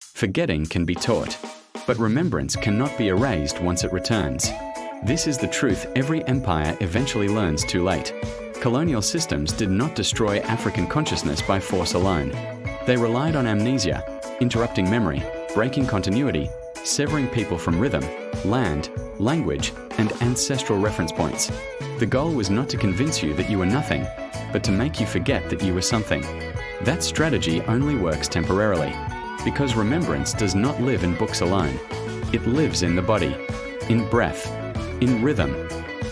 Forgetting can be taught, but remembrance cannot be erased once it returns. This is the truth every empire eventually learns too late. Colonial systems did not destroy African consciousness by force alone. They relied on amnesia, interrupting memory, breaking continuity, severing people from rhythm, land, language, and ancestral reference points. The goal was not to convince you that you were nothing, but to make you forget that you were something. That strategy only works temporarily, because remembrance does not live in books alone. It lives in the body, in breath, in rhythm,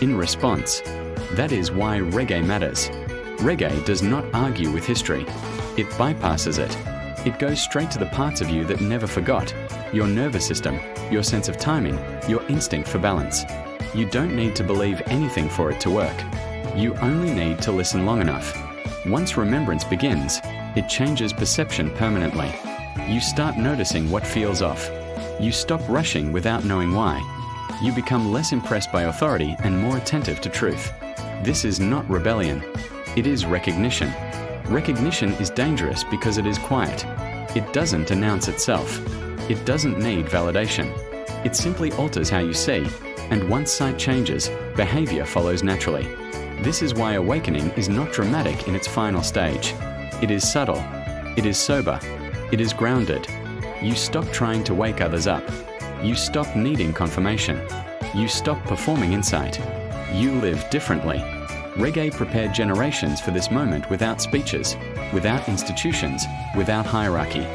in response. That is why reggae matters. Reggae does not argue with history. It bypasses it. It goes straight to the parts of you that never forgot, your nervous system, your sense of timing, your instinct for balance. You don't need to believe anything for it to work. You only need to listen long enough. Once remembrance begins, it changes perception permanently. You start noticing what feels off. You stop rushing without knowing why. You become less impressed by authority and more attentive to truth. This is not rebellion. It is recognition. Recognition is dangerous because it is quiet. It doesn't announce itself. It doesn't need validation. It simply alters how you see, and once sight changes, behavior follows naturally. This is why awakening is not dramatic in its final stage. It is subtle. It is sober. It is grounded. You stop trying to wake others up. You stop needing confirmation. You stop performing insight. You live differently. Reggae prepared generations for this moment without speeches, without institutions, without hierarchy.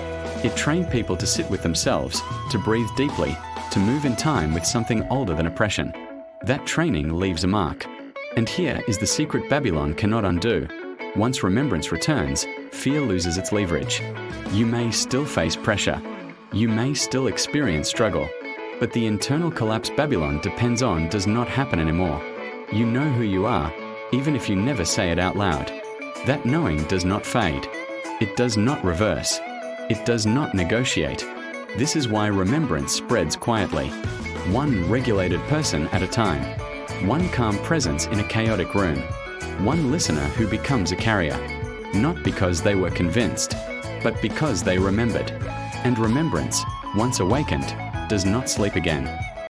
It trained people to sit with themselves, to breathe deeply, to move in time with something older than oppression. That training leaves a mark. And here is the secret Babylon cannot undo. Once remembrance returns, fear loses its leverage. You may still face pressure. You may still experience struggle. But the internal collapse Babylon depends on does not happen anymore. You know who you are, even if you never say it out loud. That knowing does not fade. It does not reverse. It does not negotiate. This is why remembrance spreads quietly. One regulated person at a time. One calm presence in a chaotic room. One listener who becomes a carrier. Not because they were convinced, but because they remembered. And remembrance, once awakened, does not sleep again.